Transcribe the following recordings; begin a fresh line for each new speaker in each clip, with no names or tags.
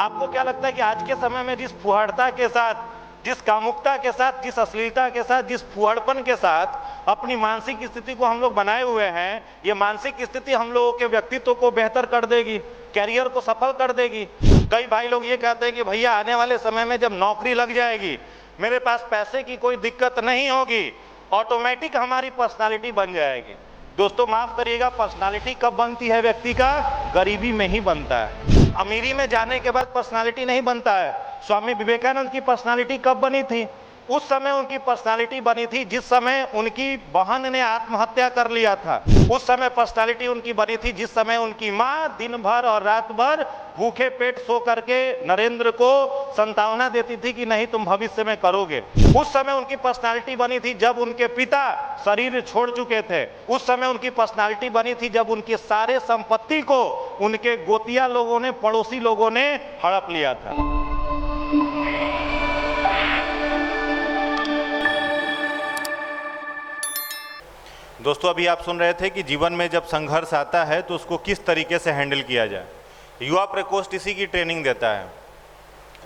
आपको क्या लगता है कि आज के समय में जिस फुहड़ता के साथ, जिस कामुकता के साथ, जिस अश्लीलता के साथ, जिस फुहड़पन के साथ अपनी मानसिक स्थिति को हम लोग बनाए हुए हैं, ये मानसिक स्थिति हम लोगों के व्यक्तित्व को बेहतर कर देगी, कैरियर को सफल कर देगी। कई भाई लोग ये कहते हैं कि भैया आने वाले समय में जब नौकरी लग जाएगी, मेरे पास पैसे की कोई दिक्कत नहीं होगी, ऑटोमेटिक हमारी पर्सनालिटी बन जाएगी। दोस्तों माफ करिएगा, पर्सनालिटी कब बनती है व्यक्ति का? गरीबी में ही बनता है। अमीरी में जाने के बाद पर्सनालिटी नहीं बनता है। स्वामी विवेकानंद की पर्सनालिटी कब बनी थी? उस समय उनकी पर्सनालिटी बनी थी जिस समय उनकी बहन ने आत्महत्या कर लिया था। उस समय पर्सनालिटी उनकी बनी थी जिस समय उनकी माँ दिन भर और रात भर भूखे पेट सो करके नरेंद्र को संतावना देती थी कि नहीं तुम भविष्य में करोगे। उस समय उनकी पर्सनालिटी बनी थी जब उनके पिता शरीर छोड़ चुके थे। उस समय उनकी पर्सनालिटी बनी थी जब उनके सारे संपत्ति को उनके गोतिया लोगों ने, पड़ोसी लोगों ने हड़प लिया था। दोस्तों अभी आप सुन रहे थे कि जीवन में जब संघर्ष आता है तो उसको किस तरीके से हैंडल किया जाए। युवा प्रकोष्ठ इसी की ट्रेनिंग देता है।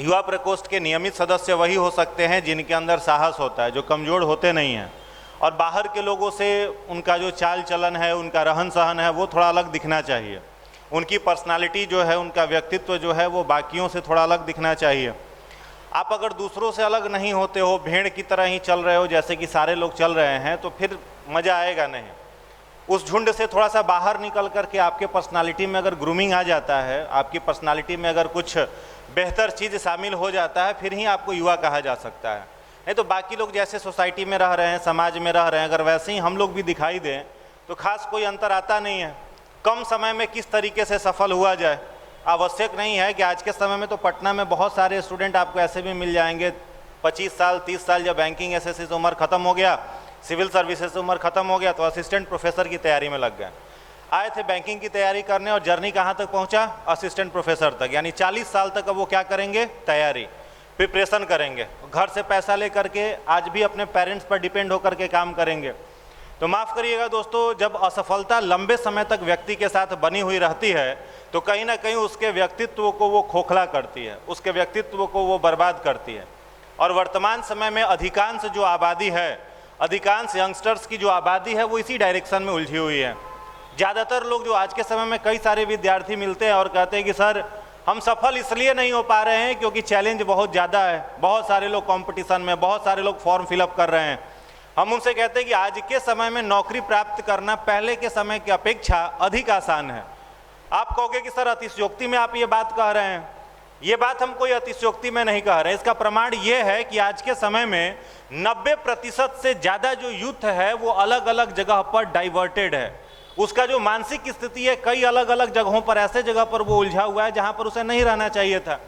युवा प्रकोष्ठ के नियमित सदस्य वही हो सकते हैं जिनके अंदर साहस होता है, जो कमज़ोर होते नहीं हैं और बाहर के लोगों से उनका जो चाल चलन है, उनका रहन सहन है, वो थोड़ा अलग दिखना चाहिए। उनकी पर्सनालिटी जो है, उनका व्यक्तित्व जो है वो बाकियों से थोड़ा अलग दिखना चाहिए। आप अगर दूसरों से अलग नहीं होते हो, भेड़ की तरह ही चल रहे हो जैसे कि सारे लोग चल रहे हैं, तो फिर मज़ा आएगा नहीं। उस झुंड से थोड़ा सा बाहर निकल करके आपके पर्सनालिटी में अगर ग्रूमिंग आ जाता है, आपकी पर्सनालिटी में अगर कुछ बेहतर चीज़ शामिल हो जाता है, फिर ही आपको युवा कहा जा सकता है। नहीं तो बाकी लोग जैसे सोसाइटी में रह रहे हैं, समाज में रह रहे हैं, अगर वैसे ही हम लोग भी दिखाई दें तो खास कोई अंतर आता नहीं है। कम समय में किस तरीके से सफल हुआ जाए, आवश्यक नहीं है कि आज के समय में तो पटना में बहुत सारे स्टूडेंट आपको ऐसे भी मिल जाएंगे 25 साल 30 साल, जब बैंकिंग एसएससी से उम्र खत्म हो गया, सिविल सर्विसेज से उम्र खत्म हो गया तो असिस्टेंट प्रोफेसर की तैयारी में लग गए। आए थे बैंकिंग की तैयारी करने और जर्नी कहाँ तक पहुँचा? असिस्टेंट प्रोफेसर तक। यानी 40 साल तक अब वो क्या करेंगे? तैयारी, प्रिपरेशन करेंगे, घर से पैसा ले करके आज भी अपने पेरेंट्स पर डिपेंड होकर के काम करेंगे। तो माफ़ करिएगा दोस्तों, जब असफलता लंबे समय तक व्यक्ति के साथ बनी हुई रहती है तो कहीं ना कहीं उसके व्यक्तित्व को वो खोखला करती है, उसके व्यक्तित्व को वो बर्बाद करती है। और वर्तमान समय में अधिकांश जो आबादी है, अधिकांश यंगस्टर्स की जो आबादी है वो इसी डायरेक्शन में उलझी हुई है। ज़्यादातर लोग जो आज के समय में, कई सारे विद्यार्थी मिलते हैं और कहते हैं कि सर हम सफल इसलिए नहीं हो पा रहे हैं क्योंकि चैलेंज बहुत ज़्यादा है, बहुत सारे लोग कंपटीशन में, बहुत सारे लोग फॉर्म फिलअप कर रहे हैं। हम उनसे कहते हैं कि आज के समय में नौकरी प्राप्त करना पहले के समय की अपेक्षा अधिक आसान है। आप कहोगे कि सर अतिशयोक्ति में आप ये बात कह रहे हैं। ये बात हम कोई अतिशयोक्ति में नहीं कह रहे। इसका प्रमाण ये है कि आज के समय में 90% से ज़्यादा जो यूथ है वो अलग अलग जगह पर डाइवर्टेड है। उसका जो मानसिक स्थिति है कई अलग अलग जगहों पर, ऐसे जगह पर वो उलझा हुआ है जहाँ पर उसे नहीं रहना चाहिए था।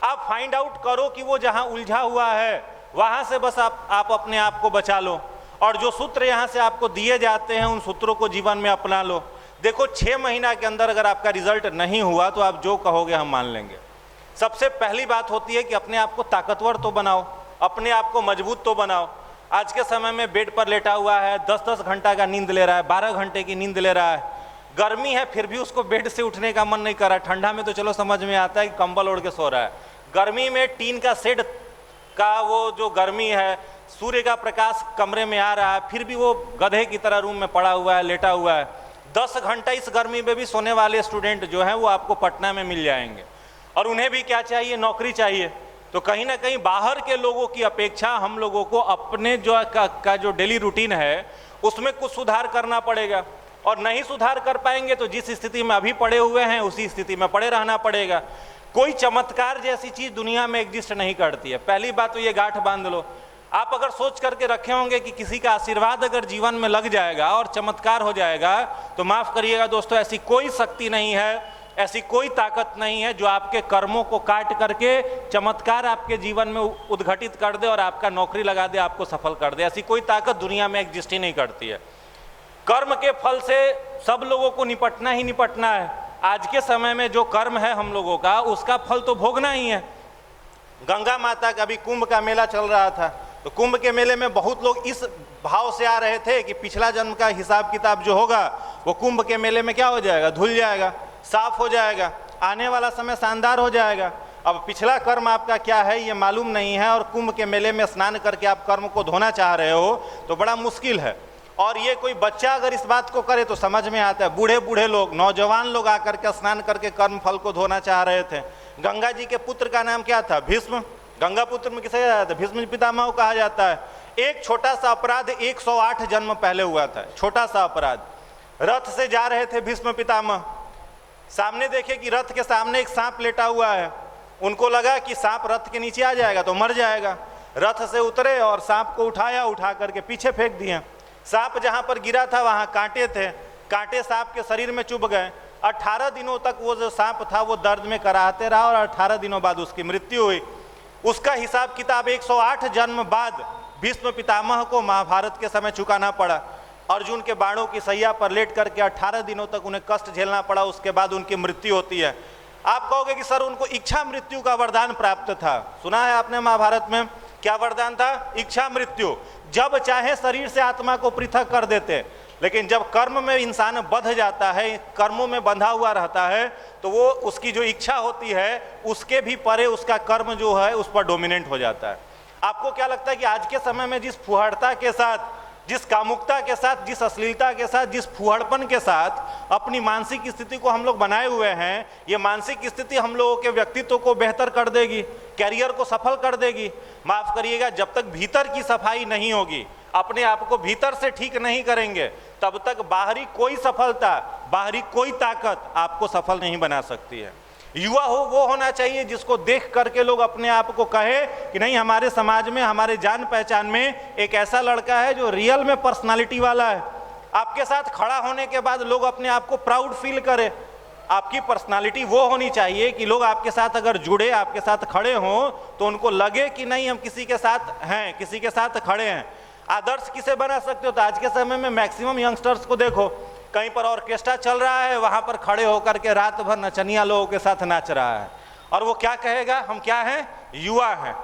आप फाइंड आउट करो कि वो जहाँ उलझा हुआ है वहाँ से बस आप अपने आप को बचा लो और जो सूत्र यहाँ से आपको दिए जाते हैं उन सूत्रों को जीवन में अपना लो। देखो 6 महीना के अंदर अगर आपका रिजल्ट नहीं हुआ तो आप जो कहोगे हम मान लेंगे। सबसे पहली बात होती है कि अपने आप को ताकतवर तो बनाओ, अपने आप को मजबूत तो बनाओ। आज के समय में बेड पर लेटा हुआ है, 10-10 घंटा का नींद ले रहा है, 12 घंटे की नींद ले रहा है, गर्मी है फिर भी उसको बेड से उठने का मन नहीं कर रहा। ठंडा में तो चलो समझ में आता है कि कंबल ओढ़ के सो रहा है, गर्मी में टीन का शेड का वो जो गर्मी है, सूर्य का प्रकाश कमरे में आ रहा है, फिर भी वो गधे की तरह रूम में पड़ा हुआ है, लेटा हुआ है। 10 घंटा इस गर्मी में भी सोने वाले स्टूडेंट जो हैं वो आपको पटना में मिल जाएंगे और उन्हें भी क्या चाहिए? नौकरी चाहिए। तो कहीं ना कहीं बाहर के लोगों की अपेक्षा हम लोगों को अपने का जो डेली रूटीन है उसमें कुछ सुधार करना पड़ेगा और नहीं सुधार कर पाएंगे तो जिस स्थिति में अभी पड़े हुए हैं उसी स्थिति में पड़े रहना पड़ेगा। कोई चमत्कार जैसी चीज़ दुनिया में एग्जिस्ट नहीं करती है। पहली बात तो ये गांठ बांध लो। आप अगर सोच करके रखे होंगे कि किसी का आशीर्वाद अगर जीवन में लग जाएगा और चमत्कार हो जाएगा, तो माफ़ करिएगा दोस्तों, ऐसी कोई शक्ति नहीं है, ऐसी कोई ताकत नहीं है जो आपके कर्मों को काट करके चमत्कार आपके जीवन में उद्घटित कर दे और आपका नौकरी लगा दे, आपको सफल कर दे। ऐसी कोई ताकत दुनिया में एग्जिस्ट ही नहीं करती है। कर्म के फल से सब लोगों को निपटना ही निपटना है। आज के समय में जो कर्म है हम लोगों का, उसका फल तो भोगना ही है। गंगा माता का भी कुंभ का मेला चल रहा था, तो कुंभ के मेले में बहुत लोग इस भाव से आ रहे थे कि पिछला जन्म का हिसाब किताब जो होगा वो कुंभ के मेले में क्या हो जाएगा? धुल जाएगा, साफ हो जाएगा, आने वाला समय शानदार हो जाएगा। अब पिछला कर्म आपका क्या है ये मालूम नहीं है, और कुंभ के मेले में स्नान करके आप कर्म को धोना चाह रहे हो तो बड़ा मुश्किल है। और ये कोई बच्चा अगर इस बात को करे तो समझ में आता है, बूढ़े बूढ़े लोग, नौजवान लोग आकर के स्नान करके कर्म फल को धोना चाह रहे थे। गंगा जी के पुत्र का नाम क्या था? भीष्म। गंगा पुत्र में किसे कहा जाता है? भीष्म पितामह को कहा जाता है। एक छोटा सा अपराध 108 जन्म पहले हुआ था, छोटा सा अपराध। रथ से जा रहे थे भीष्म पितामह, सामने देखे कि रथ के सामने एक सांप लेटा हुआ है। उनको लगा कि सांप रथ के नीचे आ जाएगा तो मर जाएगा। रथ से उतरे और सांप को उठाया, उठा करके पीछे फेंक दिए। सांप जहां पर गिरा था वहां कांटे थे, कांटे सांप के शरीर में चुभ गए। 18 दिनों तक वो जो सांप था वो दर्द में कराहते रहा और 18 दिनों बाद उसकी मृत्यु हुई। उसका हिसाब किताब 108 जन्म बाद भीष्म पितामह को महाभारत के समय चुकाना पड़ा। अर्जुन के बाणों की सैया पर लेट करके 18 दिनों तक उन्हें कष्ट झेलना पड़ा, उसके बाद उनकी मृत्यु होती है। आप कहोगे कि सर उनको इच्छा मृत्यु का वरदान प्राप्त था, सुना है आपने महाभारत में? क्या वरदान था? इच्छा मृत्यु। जब चाहे शरीर से आत्मा को पृथक कर देते, लेकिन जब कर्म में इंसान बंध जाता है, कर्मों में बंधा हुआ रहता है, तो वो उसकी जो इच्छा होती है उसके भी परे उसका कर्म जो है उस पर डोमिनेंट हो जाता है। आपको क्या लगता है कि आज के समय में जिस फुहड़ता के साथ, जिस कामुकता के साथ, जिस अश्लीलता के साथ, जिस फुहड़पन के साथ अपनी मानसिक स्थिति को हम लोग बनाए हुए हैं, ये मानसिक स्थिति हम लोगों के व्यक्तित्व को बेहतर कर देगी, कैरियर को सफल कर देगी? माफ करिएगा, जब तक भीतर की सफाई नहीं होगी, अपने आप को भीतर से ठीक नहीं करेंगे, तब तक बाहरी कोई सफलता, बाहरी कोई ताकत आपको सफल नहीं बना सकती है। युवा हो वो होना चाहिए जिसको देख करके लोग अपने आप को कहे कि नहीं, हमारे समाज में, हमारे जान पहचान में एक ऐसा लड़का है जो रियल में पर्सनालिटी वाला है। आपके साथ खड़ा होने के बाद लोग अपने आप को प्राउड फील करें। आपकी पर्सनालिटी वो होनी चाहिए कि लोग आपके साथ अगर जुड़े, आपके साथ खड़े हों तो उनको लगे कि नहीं, हम किसी के साथ हैं, किसी के साथ खड़े हैं। आदर्श किसे बना सकते हो? तो आज के समय में मैक्सिमम यंगस्टर्स को देखो, कहीं पर ऑर्केस्ट्रा चल रहा है, वहां पर खड़े होकर के रात भर नचनिया लोगों के साथ नाच रहा है, और वो क्या कहेगा? हम क्या हैं? युवा हैं।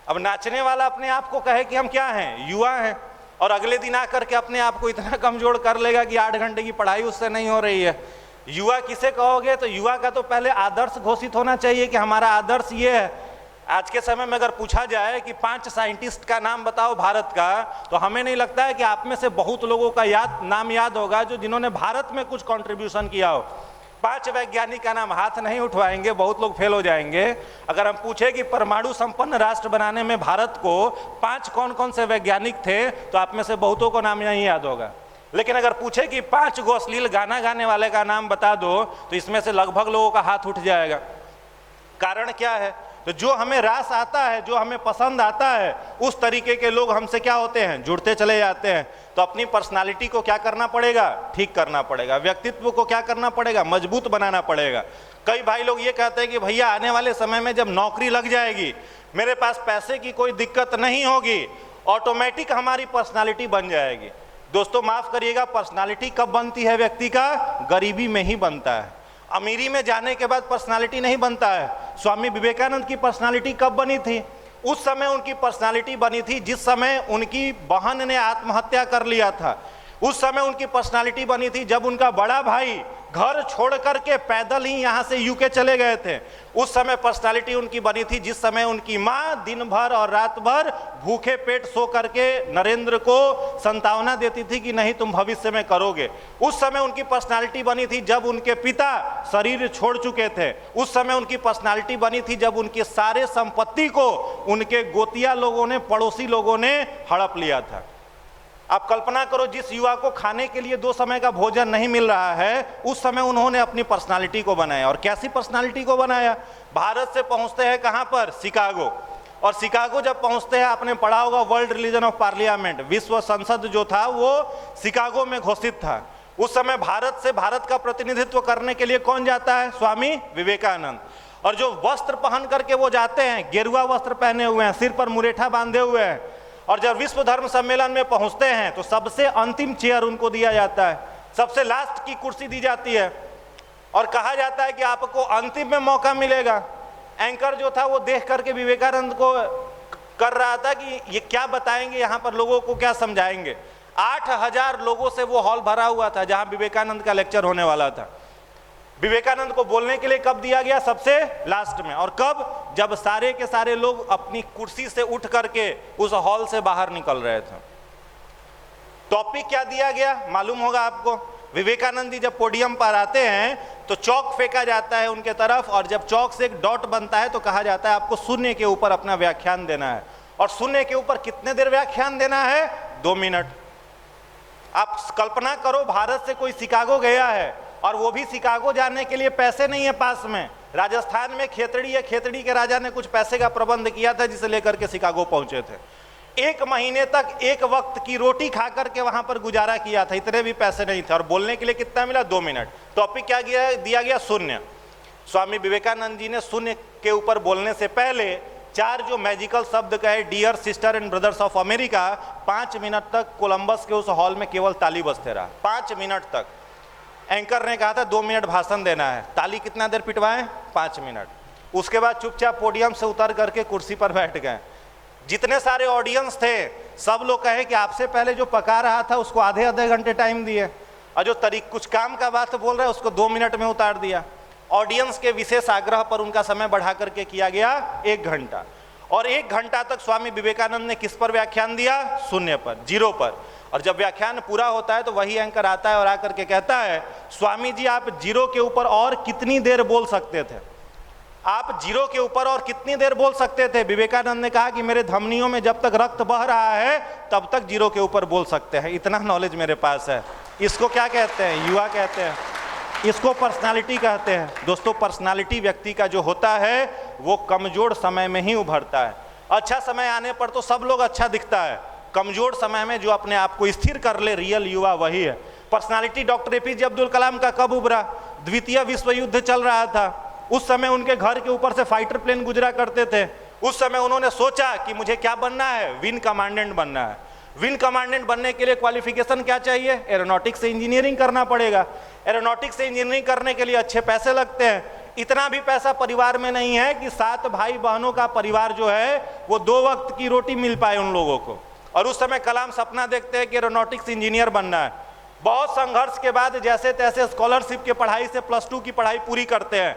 अब नाचने वाला अपने आप को कहे कि हम क्या हैं? युवा हैं, और अगले दिन आकर के अपने आप को इतना कमजोर कर लेगा कि 8 घंटे की पढ़ाई उससे नहीं हो रही है। युवा किसे कहोगे? तो युवा का तो पहले आदर्श घोषित होना चाहिए कि हमारा आदर्श ये है। आज के समय में अगर पूछा जाए कि 5 साइंटिस्ट का नाम बताओ भारत का, तो हमें नहीं लगता है कि आप में से बहुत लोगों का नाम याद होगा जो जिन्होंने भारत में कुछ कंट्रीब्यूशन किया हो। 5 वैज्ञानिक का नाम हाथ नहीं उठवाएंगे, बहुत लोग फेल हो जाएंगे। अगर हम पूछे कि परमाणु संपन्न राष्ट्र बनाने में भारत को 5 कौन कौन से वैज्ञानिक थे, तो आप में से बहुतों को नाम नहीं याद होगा। लेकिन अगर पूछे कि 5 गो अश्लील गाना गाने वाले का नाम बता दो, तो इसमें से लगभग लोगों का हाथ उठ जाएगा। कारण क्या है? तो जो हमें रास आता है, जो हमें पसंद आता है, उस तरीके के लोग हमसे क्या होते हैं? जुड़ते चले जाते हैं। तो अपनी पर्सनालिटी को क्या करना पड़ेगा? ठीक करना पड़ेगा। व्यक्तित्व को क्या करना पड़ेगा? मजबूत बनाना पड़ेगा। कई भाई लोग ये कहते हैं कि भैया आने वाले समय में जब नौकरी लग जाएगी, मेरे पास पैसे की कोई दिक्कत नहीं होगी, ऑटोमेटिक हमारी पर्सनालिटी बन जाएगी। दोस्तों माफ करिएगा, पर्सनालिटी कब बनती है व्यक्ति का? गरीबी में ही बनता है। अमीरी में जाने के बाद पर्सनालिटी नहीं बनता है। स्वामी विवेकानंद की पर्सनालिटी कब बनी थी? उस समय उनकी पर्सनालिटी बनी थी जिस समय उनकी बहन ने आत्महत्या कर लिया था। उस समय उनकी पर्सनालिटी बनी थी जब उनका बड़ा भाई घर छोड़ करके पैदल ही यहाँ से यूके चले गए थे। उस समय पर्सनालिटी उनकी बनी थी जिस समय उनकी माँ दिन भर और रात भर भूखे पेट सो करके नरेंद्र को संतावना देती थी कि नहीं तुम भविष्य में करोगे। उस समय उनकी पर्सनालिटी बनी थी जब उनके पिता शरीर छोड़ चुके थे। उस समय उनकी पर्सनालिटी बनी थी जब उनके सारे संपत्ति को उनके गोतिया लोगों ने, पड़ोसी लोगों ने हड़प लिया था। आप कल्पना करो, जिस युवा को खाने के लिए 2 समय का भोजन नहीं मिल रहा है, उस समय उन्होंने अपनी पर्सनालिटी को बनाया। और कैसी पर्सनालिटी को बनाया? भारत से पहुंचते हैं कहां पर? शिकागो। और शिकागो जब पहुंचते हैं, आपने पढ़ा होगा वर्ल्ड रिलीजन ऑफ पार्लियामेंट, विश्व संसद जो था वो शिकागो में घोषित था। उस समय भारत से, भारत का प्रतिनिधित्व करने के लिए कौन जाता है? स्वामी विवेकानंद। और जो वस्त्र पहन करके वो जाते हैं, गेरुआ वस्त्र पहने हुए हैं, सिर पर मुरेठा बांधे हुए हैं, और जब विश्व धर्म सम्मेलन में पहुंचते हैं तो सबसे अंतिम चेयर उनको दिया जाता है, सबसे लास्ट की कुर्सी दी जाती है, और कहा जाता है कि आपको अंतिम में मौका मिलेगा। एंकर जो था वो देख करके विवेकानंद को कर रहा था कि ये क्या बताएंगे, यहाँ पर लोगों को क्या समझाएंगे। 8000 लोगों से वो हॉल भरा हुआ था जहाँ विवेकानंद का लेक्चर होने वाला था। विवेकानंद को बोलने के लिए कब दिया गया? सबसे लास्ट में। और कब? जब सारे के सारे लोग अपनी कुर्सी से उठ करके उस हॉल से बाहर निकल रहे थे। टॉपिक क्या दिया गया मालूम होगा आपको? विवेकानंद जी जब पोडियम पर आते हैं तो चौक फेंका जाता है उनके तरफ, और जब चौक से एक डॉट बनता है तो कहा जाता है आपको शून्य के ऊपर अपना व्याख्यान देना है। और शून्य के ऊपर कितने देर व्याख्यान देना है? 2 मिनट। आप कल्पना करो, भारत से कोई शिकागो गया है, और वो भी शिकागो जाने के लिए पैसे नहीं है पास में। राजस्थान में खेतड़ी है, खेतड़ी के राजा ने कुछ पैसे का प्रबंध किया था जिसे लेकर के शिकागो पहुंचे थे। 1 महीने तक एक वक्त की रोटी खा करके वहां पर गुजारा किया था, इतने भी पैसे नहीं थे। और बोलने के लिए कितना मिला? 2 मिनट। टॉपिक क्या दिया गया? शून्य। स्वामी विवेकानंद जी ने शून्य के ऊपर बोलने से पहले 4 जो मैजिकल शब्द कहे, dear sister and brothers of America, 5 minute तक कोलंबस के उस हॉल में केवल ताली बजते रहा। 5 मिनट तक। एंकर ने कहा था 2 मिनट भाषण देना है, ताली कितना देर पिटवाएं? 5 मिनट। उसके बाद चुपचाप पोडियम से उतर करके कुर्सी पर बैठ गए। जितने सारे ऑडियंस थे सब लोग कहे कि आपसे पहले जो पका रहा था उसको आधे घंटे टाइम दिए, और जो कुछ काम का बात बोल रहा है उसको 2 मिनट में उतार दिया। ऑडियंस के विशेष आग्रह पर उनका समय बढ़ा करके किया गया 1 घंटा। और 1 घंटा तक स्वामी विवेकानंद ने किस पर व्याख्यान दिया? शून्य पर, जीरो पर। और जब व्याख्यान पूरा होता है तो वही एंकर आता है और आकर के कहता है, स्वामी जी आप जीरो के ऊपर और कितनी देर बोल सकते थे? आप जीरो के ऊपर और कितनी देर बोल सकते थे? विवेकानंद ने कहा कि मेरे धमनियों में जब तक रक्त बह रहा है तब तक जीरो के ऊपर बोल सकते हैं, इतना नॉलेज मेरे पास है। इसको क्या कहते हैं? युवा कहते हैं। इसको पर्सनालिटी कहते हैं। दोस्तों, पर्सनालिटी व्यक्ति का जो होता है वो कमजोर समय में ही उभरता है। अच्छा समय आने पर तो सब लोग अच्छा दिखता है, कमजोर समय में जो अपने आप को स्थिर कर ले, रियल युवा वही है। Personality doctor APJ Abdul Kalam का कब उभरा? द्वितीय विश्व युद्ध चल रहा था, उस समय उनके घर के ऊपर से फाइटर प्लेन गुजरा करते थे। उस समय उन्होंने सोचा कि मुझे क्या बनना है? विंग कमांडेंट बनना है। विंग कमांडेंट बनने के लिए क्वालिफिकेशन क्या चाहिए? एरोनॉटिक्स से इंजीनियरिंग करना पड़ेगा। एरोनॉटिक्स से इंजीनियरिंग करने के लिए अच्छे पैसे लगते हैं। इतना भी पैसा परिवार में नहीं है कि 7 भाई बहनों का परिवार जो है वो 2 वक्त की रोटी मिल पाए उन लोगों को। और उस समय कलाम सपना देखते हैं कि एरोनॉटिक्स इंजीनियर बनना है। बहुत संघर्ष के बाद जैसे तैसे स्कॉलरशिप की पढ़ाई से +2 की पढ़ाई पूरी करते हैं।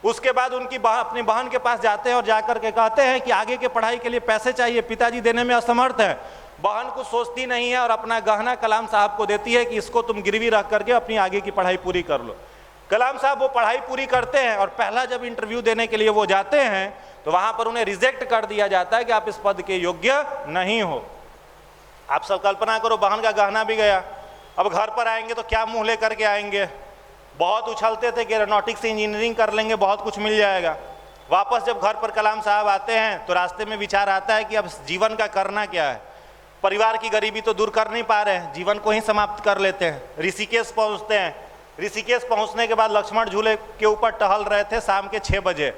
उसके बाद उनकी अपनी बहन के पास जाते हैं और जाकर के कहते हैं कि आगे के पढ़ाई के लिए पैसे चाहिए, पिताजी देने में असमर्थ हैं। बहन कुछ सोचती नहीं है और अपना गहना कलाम साहब को देती है कि इसको तुम गिरवी रख करके अपनी आगे की पढ़ाई पूरी कर लो। कलाम साहब वो पढ़ाई पूरी करते हैं और पहला जब इंटरव्यू देने के लिए वो जाते हैं तो वहां पर उन्हें रिजेक्ट कर दिया जाता है कि आप इस पद के योग्य नहीं हो। आप सब कल्पना करो, बहन का गहना भी गया। अब घर पर आएंगे तो क्या मुंह लेकर के आएंगे? बहुत उछलते थे कि एरोनॉटिक्स से इंजीनियरिंग कर लेंगे, बहुत कुछ मिल जाएगा। वापस जब घर पर कलाम साहब आते हैं तो रास्ते में विचार आता है कि अब जीवन का करना क्या है। परिवार की गरीबी तो दूर कर नहीं पा रहे हैं, जीवन को ही समाप्त कर लेते हैं। ऋषिकेश पहुंचते हैं। ऋषिकेश पहुंचने के बाद लक्ष्मण झूले के ऊपर टहल रहे थे शाम के 6 बजे।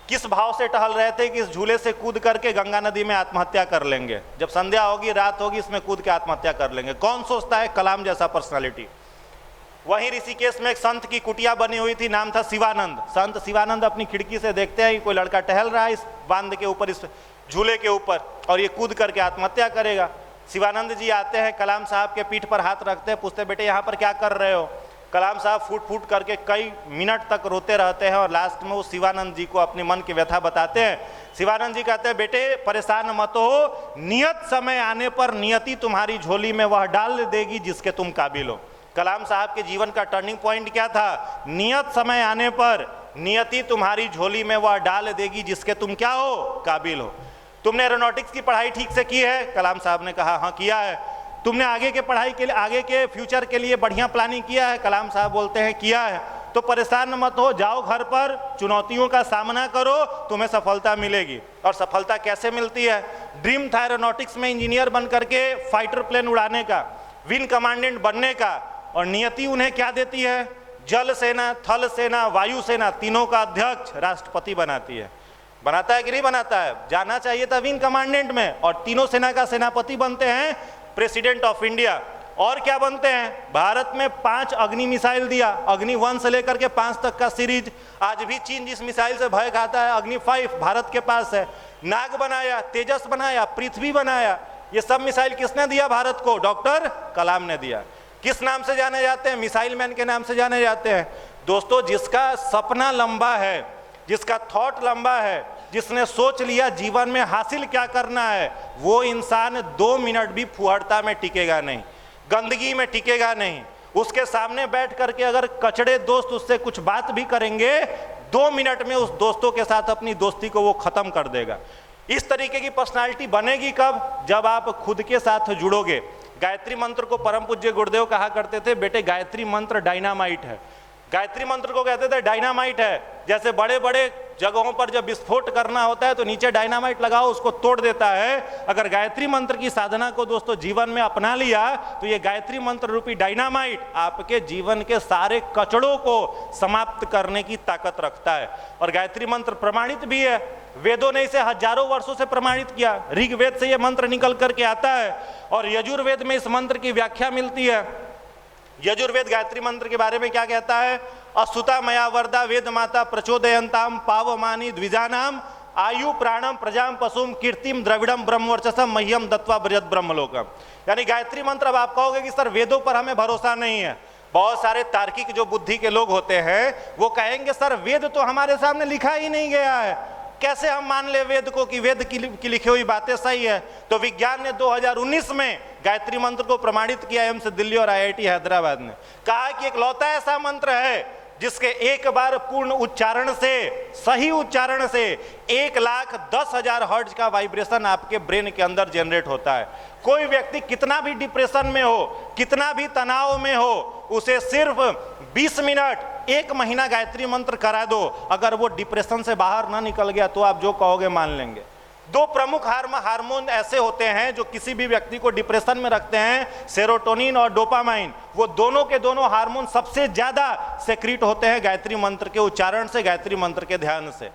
किस भाव से टहल रहे थे कि इस झूले से कूद करके गंगा नदी में आत्महत्या कर लेंगे, जब संध्या होगी, रात होगी, इसमें कूद के आत्महत्या कर लेंगे। कौन सोचता है? कलाम जैसा पर्सनालिटी। वहीं ऋषिकेश में एक संत की कुटिया बनी हुई थी, नाम था शिवानंद। संत शिवानंद अपनी खिड़की से देखते हैं कि कोई लड़का टहल रहा है इस बांध के ऊपर, इस झूले के ऊपर, और ये कूद करके आत्महत्या करेगा। शिवानंद जी आते हैं, कलाम साहब के पीठ पर हाथ रखते हैं, पूछते बेटे यहाँ पर क्या कर रहे हो? कलाम साहब फूट फूट करके कई मिनट तक रोते रहते हैं और लास्ट में वो शिवानंद जी को अपने मन की व्यथा बताते हैं। शिवानंद जी कहते हैं बेटे परेशान मत हो, नियत समय आने पर नियति तुम्हारी झोली में वह डाल देगी जिसके तुम काबिल हो। कलाम साहब के जीवन का टर्निंग पॉइंट क्या था? नियत समय आने पर नियति तुम्हारी झोली में वह डाल देगी जिसके तुम क्या हो? काबिल हो। तुमने एरोनॉटिक्स की पढ़ाई ठीक से की है? कलाम साहब ने कहा हाँ किया है। तुमने आगे के पढ़ाई के लिए, आगे के फ्यूचर के लिए बढ़िया प्लानिंग किया है? कलाम साहब बोलते हैं किया है। तो परेशान मत हो, जाओ घर पर, चुनौतियों का सामना करो, तुम्हें सफलता मिलेगी। और सफलता कैसे मिलती है? ड्रीम था एरोनॉटिक्स में इंजीनियर बन करके फाइटर प्लेन उड़ाने का, विंग कमांडेंट बनने का, और नियति उन्हें क्या देती है? जल सेना, थल सेना, वायु सेना, तीनों का अध्यक्ष राष्ट्रपति बनाती है। बनाता है कि नहीं बनाता है? जाना चाहिए था विंग कमांडेंट में, और तीनों सेना का सेनापति बनते हैं प्रेसिडेंट ऑफ इंडिया। और क्या बनते हैं? भारत में 5 अग्नि मिसाइल दिया, अग्नि 1 से लेकर के 5 तक का सीरीज। आज भी चीन जिस मिसाइल से भय खाता है, अग्नि 5 भारत के पास है। नाग बनाया, तेजस बनाया, पृथ्वी बनाया। ये सब मिसाइल किसने दिया भारत को? डॉक्टर कलाम ने दिया। किस नाम से जाने जाते हैं? मिसाइल मैन के नाम से जाने जाते हैं। दोस्तों, जिसका सपना लंबा है, जिसका थॉट लंबा है, जिसने सोच लिया जीवन में हासिल क्या करना है, वो इंसान 2 मिनट भी फुहड़ता में टिकेगा नहीं, गंदगी में टिकेगा नहीं। उसके सामने बैठ करके अगर कचड़े दोस्त उससे कुछ बात भी करेंगे, 2 मिनट में उस दोस्तों के साथ अपनी दोस्ती को वो खत्म कर देगा। इस तरीके की पर्सनालिटी बनेगी कब? जब आप खुद के साथ जुड़ोगे। गायत्री मंत्र को परम पूज्य गुरुदेव कहा करते थे, बेटे गायत्री मंत्र डायनामाइट है। गायत्री मंत्र को कहते थे डायनामाइट है। जैसे बड़े बड़े जगहों पर जब विस्फोट करना होता है तो नीचे डायनामाइट लगाओ, उसको तोड़ देता है। अगर गायत्री मंत्र की साधना को दोस्तों जीवन में अपना लिया तो ये गायत्री मंत्र रूपी डायनामाइट आपके जीवन के सारे कचड़ों को समाप्त करने की ताकत रखता है। और गायत्री मंत्र प्रमाणित भी है, वेदों ने इसे हजारों वर्षों से प्रमाणित किया। ऋग्वेद से यह मंत्र निकल करके आता है और यजुर्वेद में इस मंत्र की व्याख्या मिलती है। यजुर्वेद गायत्री मंत्र के बारे में क्या कहता है? अस्तुता मया वरदा वेद माता प्रचोदयंताम पावमानी द्विजानाम आयु प्राणम प्रजाम पशुम कीर्तिम द्रविड़म ब्रह्मवर्चसम मह्यम दत्वा ब्रजत ब्रह्मलोकम। यानी गायत्री मंत्र, अब आप कहोगे कि सर वेदों पर हमें भरोसा नहीं है। बहुत सारे तार्किक जो बुद्धि के लोग होते हैं वो कहेंगे सर वेद तो हमारे सामने लिखा ही नहीं गया है, कैसे हम मान ले वेद को कि वेद की लिखी हुई बातें सही है। तो विज्ञान ने 2019 में गायत्री मंत्र को प्रमाणित किया। एम्स दिल्ली और IIT हैदराबाद ने कहा कि एक लौता ऐसा मंत्र है जिसके एक बार पूर्ण उच्चारण से, सही उच्चारण से 1,10,000 हर्ट्ज का वाइब्रेशन आपके ब्रेन के अंदर जनरेट होता है। कोई व्यक्ति कितना भी डिप्रेशन में हो, कितना भी तनाव में हो, उसे सिर्फ 20 मिनट, 1 महीना गायत्री मंत्र करा दो, अगर वो डिप्रेशन से बाहर ना निकल गया तो आप जो कहोगे मान लेंगे। 2 प्रमुख हार्मोन ऐसे होते हैं जो किसी भी व्यक्ति को डिप्रेशन में रखते हैं, सेरोटोनिन और डोपामाइन। वो दोनों के दोनों हार्मोन सबसे ज्यादा सेक्रीट होते हैं गायत्री मंत्र के उच्चारण से, गायत्री मंत्र के ध्यान से।